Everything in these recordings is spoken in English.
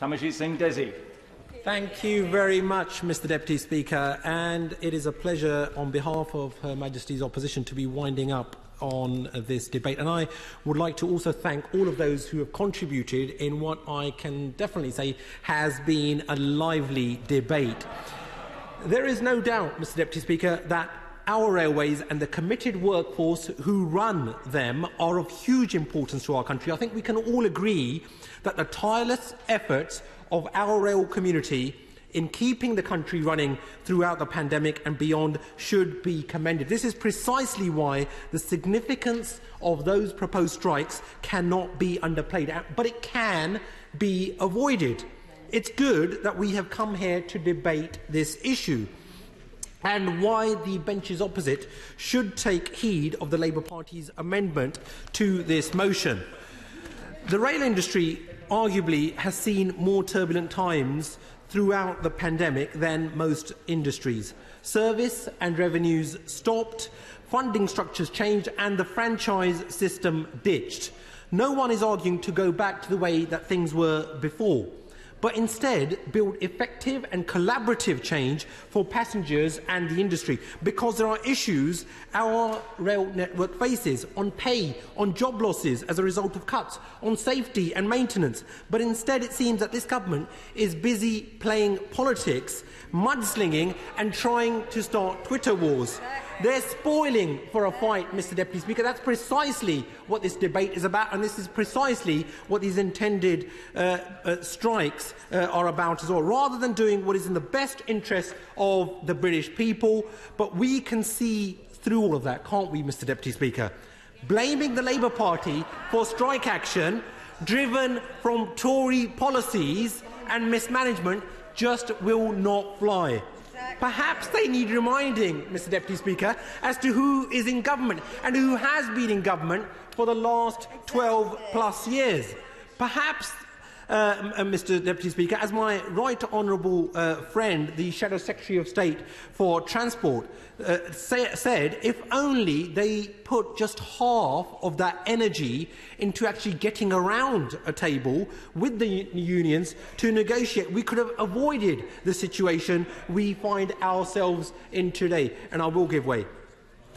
Tamajit Singh Desi. Thank you very much, Mr Deputy Speaker, and it is a pleasure on behalf of Her Majesty's Opposition to be winding up on this debate. And I would like to also thank all of those who have contributed in what I can definitely say has been a lively debate. There is no doubt, Mr Deputy Speaker, that our railways and the committed workforce who run them are of huge importance to our country. I think we can all agree that the tireless efforts of our rail community in keeping the country running throughout the pandemic and beyond should be commended. This is precisely why the significance of those proposed strikes cannot be underplayed, but it can be avoided. It's good that we have come here to debate this issue, and why the benches opposite should take heed of the Labour Party's amendment to this motion. The rail industry arguably has seen more turbulent times throughout the pandemic than most industries. Service and revenues stopped, funding structures changed, and the franchise system ditched. No one is arguing to go back to the way that things were before, but instead build effective and collaborative change for passengers and the industry, because there are issues our rail network faces on pay, on job losses as a result of cuts, on safety and maintenance. But instead it seems that this government is busy playing politics, mudslinging and trying to start Twitter wars. They're spoiling for a fight, Mr Deputy Speaker. That's precisely what this debate is about, and this is precisely what these intended strikes are about as well, rather than doing what is in the best interest of the British people. But we can see through all of that, can't we, Mr Deputy Speaker? Blaming the Labour Party for strike action driven from Tory policies and mismanagement just will not fly. Perhaps they need reminding, Mr Deputy Speaker, as to who is in government and who has been in government for the last 12 plus years. Perhaps, Mr Deputy Speaker, as my right honourable friend, the Shadow Secretary of State for Transport, said, if only they put just half of that energy into actually getting around a table with the unions to negotiate, we could have avoided the situation we find ourselves in today. And I will give way.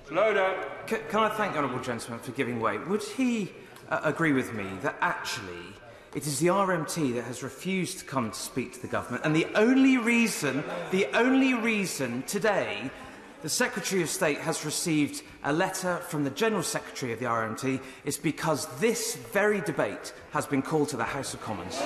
Can I thank the honourable gentleman for giving way? Would he agree with me that actually it is the RMT that has refused to come to speak to the government, and the only reason today the Secretary of State has received a letter from the General Secretary of the RMT is because this very debate has been called to the House of Commons?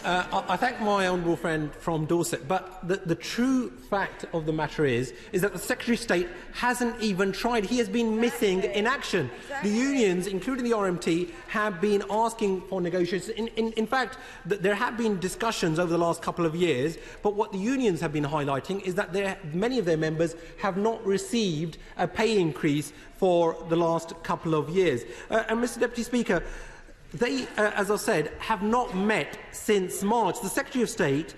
I thank my honourable friend from Dorset, but the true fact of the matter is that the Secretary of State hasn't even tried. He has been missing in action. The unions, including the RMT, have been asking for negotiations. In fact, there have been discussions over the last couple of years, but what the unions have been highlighting is that many of their members have not received a pay increase for the last couple of years. And Mr Deputy Speaker, they, as I said, have not met since March. The Secretary of State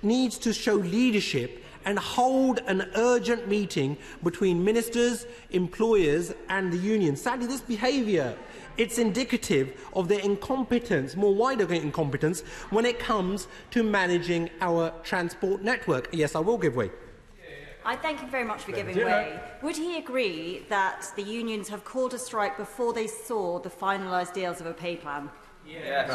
needs to show leadership and hold an urgent meeting between ministers, employers and the unions. Sadly, this behaviour, it's indicative of their incompetence, more wider incompetence, when it comes to managing our transport network. Yes, I will give way. I thank him very much for giving way. Would he agree that the unions have called a strike before they saw the finalised deals of a pay plan? Yes.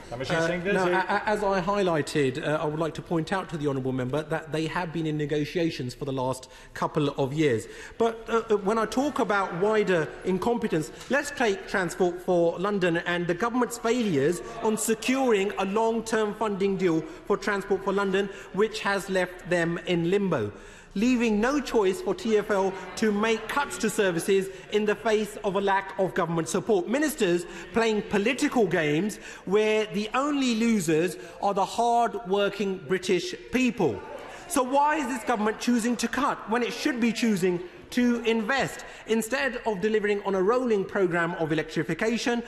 As I highlighted, I would like to point out to the honourable member that they have been in negotiations for the last couple of years. But when I talk about wider incompetence, let's take Transport for London and the government's failures on securing a long-term funding deal for Transport for London, which has left them in limbo, leaving no choice for TfL to make cuts to services in the face of a lack of government support. Ministers playing political games where the only losers are the hard-working British people. So why is this government choosing to cut when it should be choosing to invest? Instead of delivering on a rolling programme of electrification,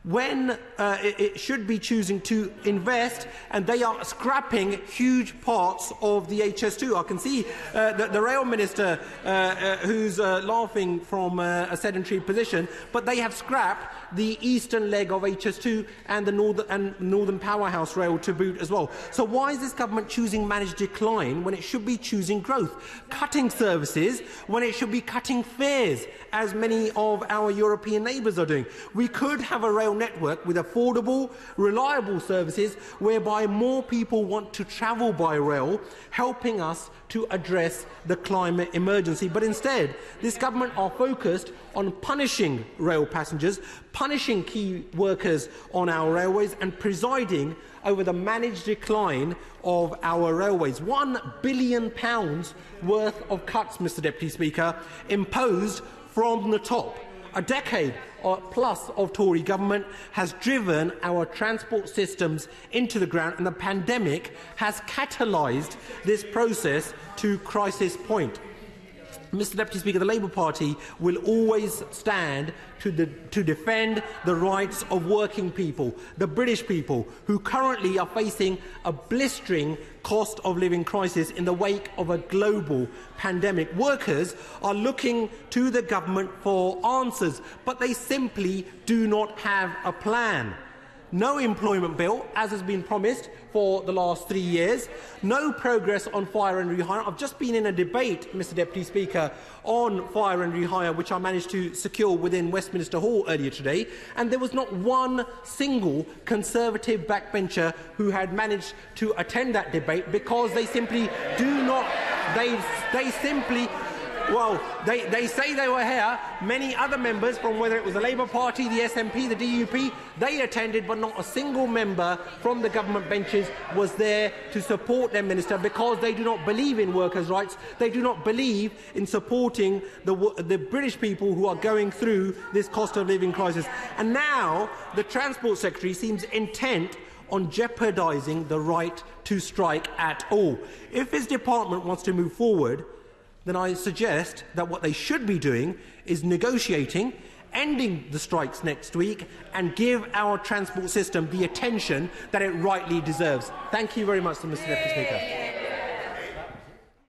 when it should be choosing to invest, and they are scrapping huge parts of the HS2. I can see the rail minister who's laughing from a sedentary position, but they have scrapped the eastern leg of HS2 and the northern powerhouse rail to boot as well. So why is this government choosing managed decline when it should be choosing growth? Cutting services when it should be cutting fares, as many of our European neighbours are doing. We could have a rail network with affordable, reliable services whereby more people want to travel by rail, helping us to address the climate emergency. But instead, this government are focused on punishing rail passengers, punishing key workers on our railways, and presiding over the managed decline of our railways. £1 billion worth of cuts, Mr Deputy Speaker, imposed from the top. A decade plus of Tory government has driven our transport systems into the ground, and the pandemic has catalysed this process to crisis point. Mr Deputy Speaker, the Labour Party will always stand to defend the rights of working people, the British people, who currently are facing a blistering cost of living crisis in the wake of a global pandemic. Workers are looking to the government for answers, but they simply do not have a plan. No employment bill, as has been promised for the last 3 years. No progress on fire and rehire. I've just been in a debate, Mr Deputy Speaker, on fire and rehire, which I managed to secure within Westminster Hall earlier today, and there was not one single Conservative backbencher who had managed to attend that debate, because they simply do not. They simply. Well, they say they were here. Many other members from whether it was the Labour Party, the SNP, the DUP, they attended, but not a single member from the government benches was there to support their minister, because they do not believe in workers' rights. They do not believe in supporting the British people who are going through this cost of living crisis. And now the Transport Secretary seems intent on jeopardising the right to strike at all. If his department wants to move forward, then I suggest that what they should be doing is negotiating, ending the strikes next week, and give our transport system the attention that it rightly deserves. Thank you very much, Mr Deputy Speaker.